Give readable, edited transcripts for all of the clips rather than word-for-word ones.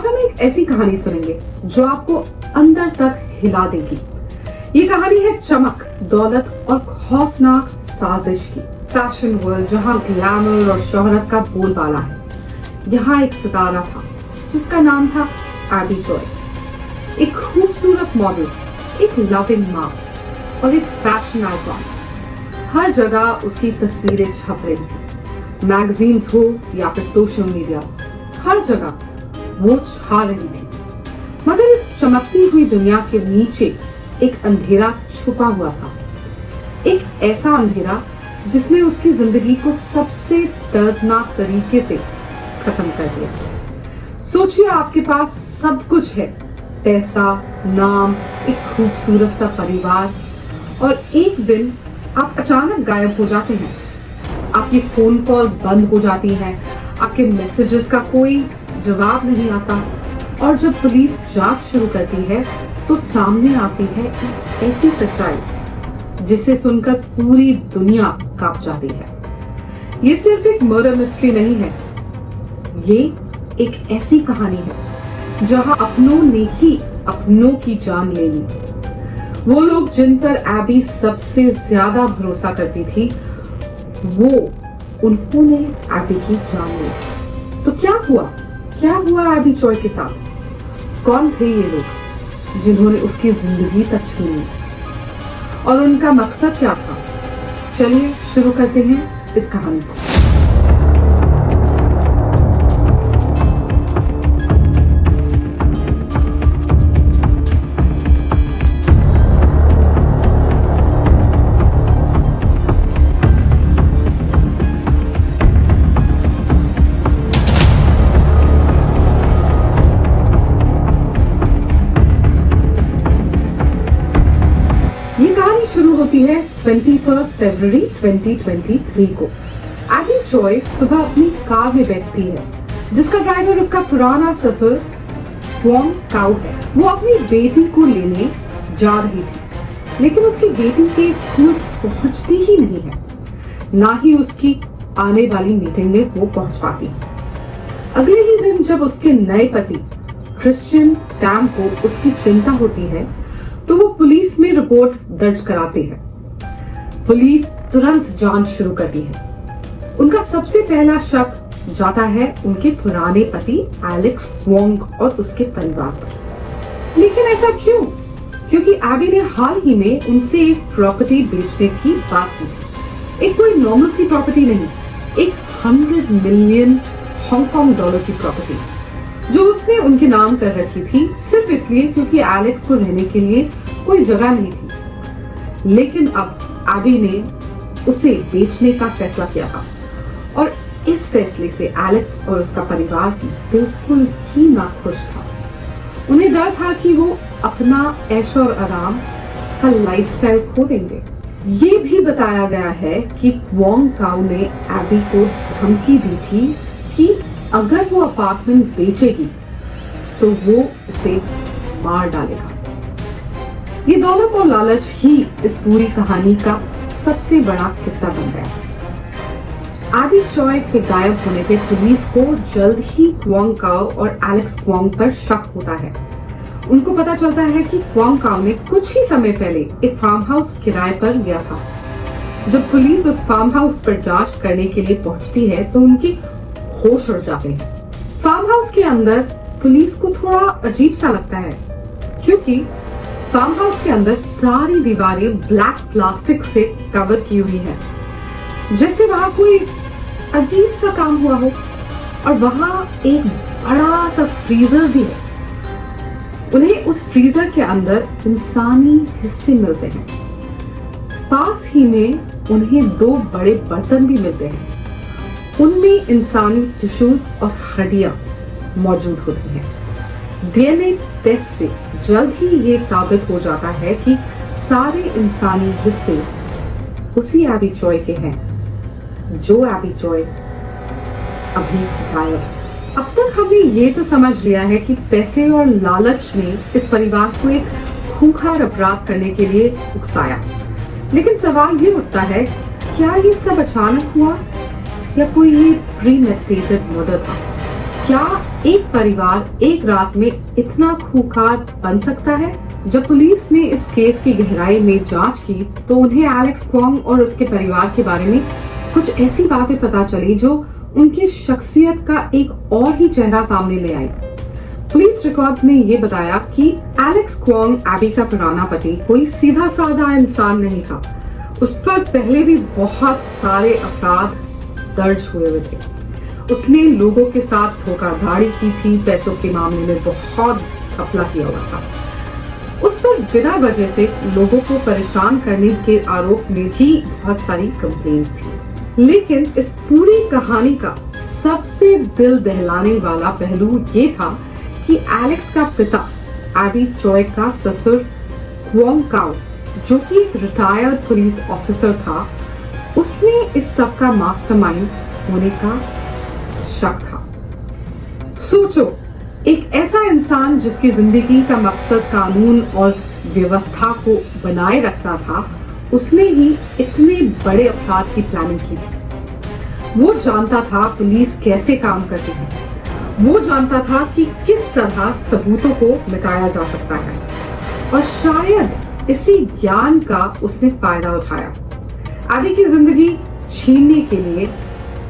आज हम एक ऐसी कहानी सुनेंगे जो आपको अंदर तक हिला देगी। ये कहानी है चमक, दौलत और खौफनाक साजिश की। फैशन वर्ल्ड जहाँ ग्लैमर और शोहरत का बोलबाला है, यहाँ एक सितारा था जिसका नाम था एबी जॉय। एक खूबसूरत मॉडल, एक लविंग माँ और एक फैशन आइकॉन। हर जगह उसकी तस्वीरें छप रही थी, मैगजीन्स हो या फिर सोशल मीडिया, हर जगह वो छा रही थी। मगर इस चमकती हुई दुनिया के नीचे एक अंधेरा छुपा हुआ था, एक ऐसा अंधेरा जिसने उसकी जिंदगी को सबसे दर्दनाक तरीके से खत्म कर दिया। सोचिए, आपके पास सब कुछ है, पैसा, नाम, एक खूबसूरत सा परिवार, और एक दिन आप अचानक गायब हो जाते हैं। आपकी फोन कॉल्स बंद हो जाती हैं, आपके मैसेजेस का कोई जवाब नहीं आता, और जब पुलिस जांच शुरू करती है तो सामने आती है एक ऐसी सच्चाई जिसे सुनकर पूरी दुनिया कांप जाती है। ये सिर्फ एक मर्डर मिस्ट्री नहीं है, ये एक ऐसी कहानी है जहां अपनों ने ही अपनों की जान ले ली। वो लोग जिन पर एबी सबसे ज्यादा भरोसा करती थी, उन्होंने एबी की जान ली। तो क्या हुआ एबी जॉय के साथ? कौन थे ये लोग जिन्होंने उसकी जिंदगी तक छीन ली, और उनका मकसद क्या था? चलिए शुरू करते हैं इस कहानी को। शुरू होती है 21 फरवरी 2023 को। एबी जॉय सुबह अपनी कार में बैठती है, जिसका ड्राइवर उसका पुराना ससुर क्वोंग काउ है। वो अपनी बेटी को लेने जा रही थी, लेकिन उसकी बेटी के स्कूल पहुंचती ही नहीं है, ना ही उसकी आने वाली मीटिंग में वो पहुंच पाती। अगले ही दिन जब उसके नए पति क्रिश्चियन टैम को उसकी चिंता होती है, तो वो पुलिस में रिपोर्ट दर्ज कराते हैं। पुलिस तुरंत जांच शुरू करती है। उनका सबसे पहला शक जाता है उनके पुराने पति एलेक्स क्वोंग और उसके परिवार पर। लेकिन ऐसा क्यों? क्योंकि एबी ने हाल ही में उनसे एक प्रॉपर्टी बेचने की बात की। एक कोई नॉर्मल सी प्रॉपर्टी नहीं, एक 100 मिलियन हांगकांग डॉलर की प्रॉपर्टी, जो उसने उनके नाम कर रखी थी सिर्फ इसलिए क्योंकि एलेक्स को रहने के लिए कोई जगह नहीं थी। लेकिन अब एबी ने उसे बेचने का फैसला किया था, और इस फैसले से एलेक्स और उसका परिवार बिल्कुल ही नाखुश था। उन्हें डर था कि वो अपना ऐश और आराम का लाइफस्टाइल खो देंगे। ये भी बताया गया है कि क्वोंग काउ ने एबी को धमकी दी थी कि अगर वो अपार्टमेंट बेचेगी तो वो उसे मार डालेगा। ये दौलत और लालच ही इस पूरी कहानी का सबसे बड़ा हिस्सा बन गया। एबी जॉय के गायब होने पे पुलिस को जल्द ही क्वोंग काउ और एलेक्स क्वोंग पर शक होता है। उनको पता चलता है कि क्वोंग काउ ने कुछ ही समय पहले एक फार्म हाउस किराए पर लिया था। जब पुलिस उस फार्म हाउस पर जांच करने के लिए पहुंचती है तो उनकी होश उड़ जाते हैं। फार्म हाउस के अंदर पुलिस को थोड़ा अजीब सा लगता है, क्योंकि फार्म हाउस के अंदर सारी दीवारें ब्लैक प्लास्टिक से कवर की हुई है, जैसे वहां कोई अजीब सा काम हुआ हो। और वहां एक बड़ा सा फ्रीजर भी है। उन्हें उस फ्रीजर के अंदर इंसानी हिस्से मिलते हैं। पास ही में उन्हें 2 बड़े बर्तन भी मिलते हैं, उनमें इंसानी टिश्यूज और हड्डियां मौजूद होती हैं। डीएनए टेस्ट से जल्द ही ये साबित हो जाता है कि सारे इंसानी हिस्से उसी एबी जॉय के हैं, जो एबी जॉय अभी गायब है। अब तक हमने ये तो समझ लिया है कि पैसे और लालच ने इस परिवार को एक खूंखार अपराध करने के लिए उकसाया। लेकिन सवाल ये उठता है, क्या ये सब अचानक हुआ या कोई ये प्रीमेडिटेटेड मर्डर था? क्या एक परिवार एक रात में इतना खूंखार बन सकता है? जब पुलिस ने इस केस की गहराई में जांच की तो उन्हें एलेक्स क्वांग और उसके परिवार के बारे में कुछ ऐसी बातें पता चली जो उनकी शख्सियत का एक और ही चेहरा सामने ले आई। पुलिस रिकॉर्ड्स ने ये बताया कि एलेक्स क्वांग एबी का पुराना पति कोई सीधा साधा इंसान नहीं था। उस पर पहले भी बहुत सारे अपराध दर्ज हुए थे। उसने लोगों के साथ धोखाधड़ी की थी, पैसों के मामले में बहुत घपला किया हुआ था। उस पर बिना वजह से लोगों को परेशान करने के आरोप में भी बहुत सारी कंप्लेंट्स थी। लेकिन इस पूरी कहानी का सबसे दिल दहलाने वाला पहलू ये था कि एलेक्स का पिता एबी चॉय का ससुर क्वांग काओ, जो कि एक रिटायर्ड पुलिस ऑफिसर था, उसने इस सब का मास्टरमाइंड होने का शक था। सोचो, एक ऐसा इंसान जिसकी जिंदगी का मकसद कानून और व्यवस्था को बनाए रखना था, उसने ही इतने बड़े अपराध की प्लानिंग की थी। वो जानता था पुलिस कैसे काम करती है, वो जानता था कि किस तरह सबूतों को मिटाया जा सकता है, और शायद इसी ज्ञान का उसने फायदा उठाया। एबी की जिंदगी छीनने के लिए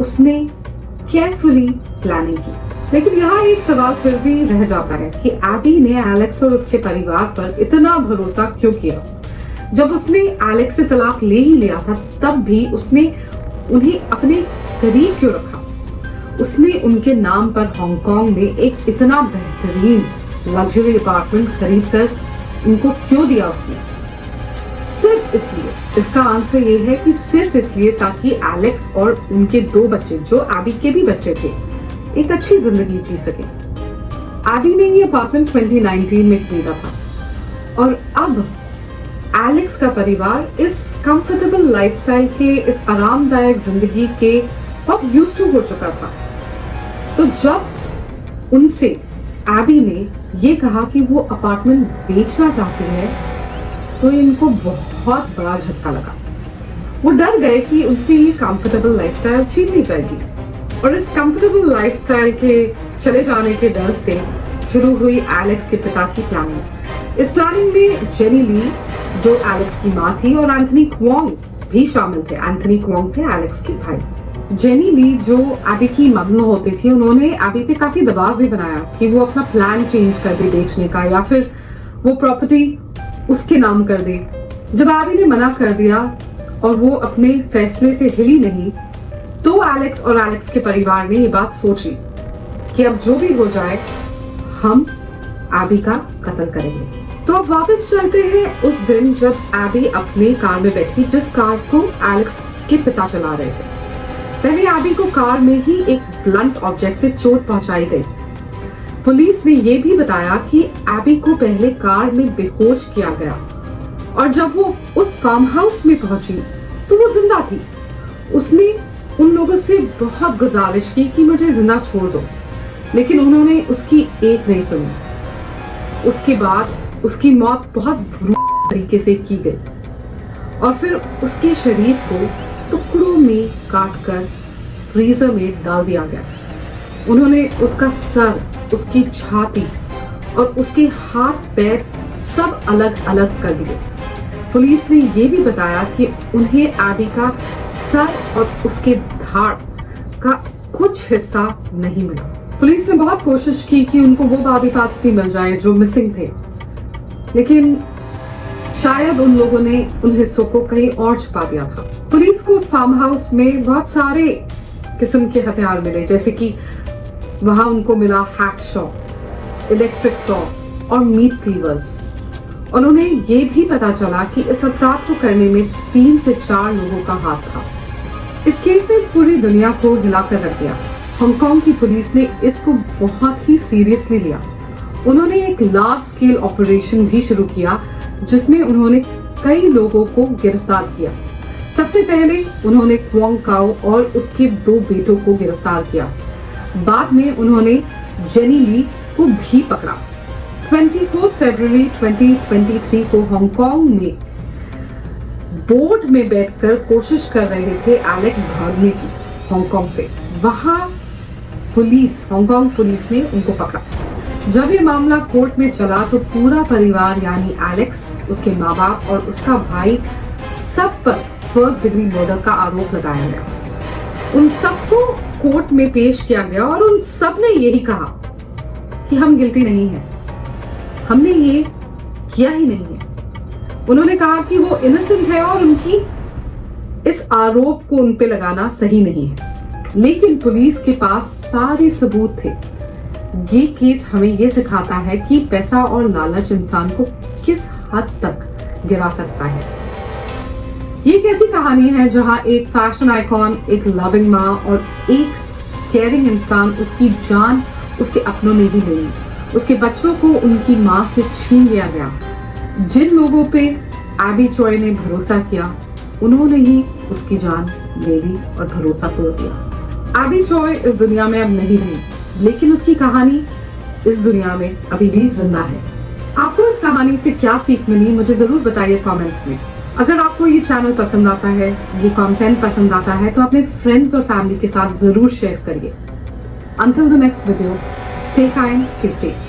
उसने केयरफुली प्लानिंग की। लेकिन यहाँ एक सवाल फिर भी रह जाता है कि एबी ने एलेक्स और उसके परिवार पर इतना भरोसा क्यों किया? जब उसने एलेक्स से तलाक ले ही लिया था, तब भी उसने उन्हें अपने करीब क्यों रखा? उसने उनके नाम पर हांगकांग में एक इतना बेहतरीन लग्जरी अपार्टमेंट खरीदकर उनको क्यों दिया उसने? सिर्फ इसलिए, इसका आंसर ये है कि सिर्फ इसलिए ताकि एलेक्स और उनके 2 बच्चे, जो एबी के भी बच्चे थे, एक अच्छी जिंदगी जी सके। एबी ने ये अपार्टमेंट 2019 में खरीदा था, और अब एलेक्स का परिवार इस कंफर्टेबल लाइफस्टाइल के, इस आरामदायक जिंदगी के बहुत यूज्ड टू हो चुका था। तो जब उनसे एबी ने ये कहा कि वो अपार्टमेंट बेचना चाहती है, तो इनको बहुत बड़ा झटका लगा। वो डर गए कि उनसे ये कंफर्टेबल लाइफस्टाइल छीन ली जाएगी, और इस कंफर्टेबल लाइफस्टाइल के चले जाने के डर से शुरू हुई एलेक्स के पिता की प्लानिंग। इस प्लानिंग में जेनी ली, जो एलेक्स की माँ थी, और एंथनी क्वांग भी शामिल थे। एंथनी क्वांग थे एलेक्स के भाई। जेनी ली, जो एबी की मम्मी होती थी, उन्होंने एबी पे काफी दबाव भी बनाया कि वो अपना प्लान चेंज कर दे बेचने का, या फिर वो प्रॉपर्टी उसके नाम कर दे। जब एबी ने मना कर दिया और वो अपने फैसले से हिली नहीं, तो एलेक्स और एलेक्स के परिवार ने ये बात सोची कि अब जो भी हो जाए, हम एबी का कत्ल करेंगे। तो अब वापस चलते हैं उस दिन जब एबी अपने कार में बैठी, जिस कार को एलेक्स के पिता चला रहे थे। पहले एबी को कार में ही एक ब्लंट ऑब्जेक्ट से चोट पहुंचाई गई। पुलिस ने यह भी बताया कि एबी को पहले कार में बेहोश किया गया, और जब वो उस फार्म हाउस में पहुंची तो वो जिंदा थी। उसने उन लोगों से बहुत गुजारिश की कि मुझे जिंदा छोड़ दो, लेकिन उन्होंने उसकी एक नहीं सुनी। उसके बाद उसकी मौत बहुत बुरी तरीके से की गई, और फिर उसके शरीर को टुकड़ों में काटकर फ्रीजर में डाल दिया गया। उन्होंने उसका सर, उसकी छाती और उसके हाथ पैर सब अलग अलग कर दिए। पुलिस ने यह भी बताया कि उन्हें एबी का सर और उसके धाड़ का कुछ हिस्सा नहीं मिला। पुलिस ने बहुत कोशिश की कि उनको वो बॉडी पार्ट्स भी मिल जाए जो मिसिंग थे, लेकिन शायद उन लोगों ने उन हिस्सों को कहीं और छुपा दिया था। पुलिस को उस फार्म हाउस में बहुत सारे किस्म के हथियार मिले, जैसे कि वहां उनको मिला हैकशॉ, इलेक्ट्रिक सॉ और मीट क्लीवर्स। और उन्हें ये भी पता चला कि इस अपराध को करने में 3 से 4 लोगों का हाथ था। इस केस ने पूरी दुनिया को हिलाकर रख दिया। हांगकांग की पुलिस ने इसको बहुत ही सीरियसली लिया। उन्होंने एक लार्ज स्केल ऑपरेशन भी शुरू किया, जिसमें उन्होंने कई लोगों को गिरफ्तार किया। सबसे पहले उन्होंने क्वांग काओ और उसके 2 बेटों को गिरफ्तार किया। बाद में उन्होंने जेनी ली को भी पकड़ा। 24 फरवरी 2023 को हांगकांग में बोट में बैठकर कोशिश कर रहे थे एलेक्स भागने की हांगकांग से। वहां हांगकांग पुलिस ने उनको पकड़ा। जब ये मामला कोर्ट में चला तो पूरा परिवार यानी एलेक्स, उसके माँ बाप और उसका भाई सब पर फर्स्ट डिग्री मर्डर का आरोप लगाया गया। उन सबको कोर्ट में पेश किया गया और उन सब ने यही कहा कि हम गिल्टी नहीं है, हमने ये किया ही नहीं है। उन्होंने कहा कि वो इनोसेंट है और उनकी इस आरोप को उन पे लगाना सही नहीं है। लेकिन पुलिस के पास सारे सबूत थे। ये केस हमें ये सिखाता है कि पैसा और लालच इंसान को किस हद तक गिरा सकता है। ये एक ऐसी कहानी है जहां एक फैशन आइकॉन, एक लविंग माँ और एक केयरिंग इंसान, उसकी जान उसके अपनों ने भी ली। उसके बच्चों को उनकी माँ से छीन लिया गया। जिन लोगों पे एबी चॉय ने भरोसा किया, उन्होंने ही उसकी जान ले ली और भरोसा तोड़ दिया। एबी चॉय इस दुनिया में अब नहीं रही, लेकिन उसकी कहानी इस दुनिया में अभी भी जिंदा है। आपको इस कहानी से क्या सीख मिली, मुझे जरूर बताइए कमेंट्स में। अगर आपको ये चैनल पसंद आता है, ये कंटेंट पसंद आता है, तो अपने फ्रेंड्स और फैमिली के साथ जरूर शेयर करिए। Until the next video, stay kind, stay safe.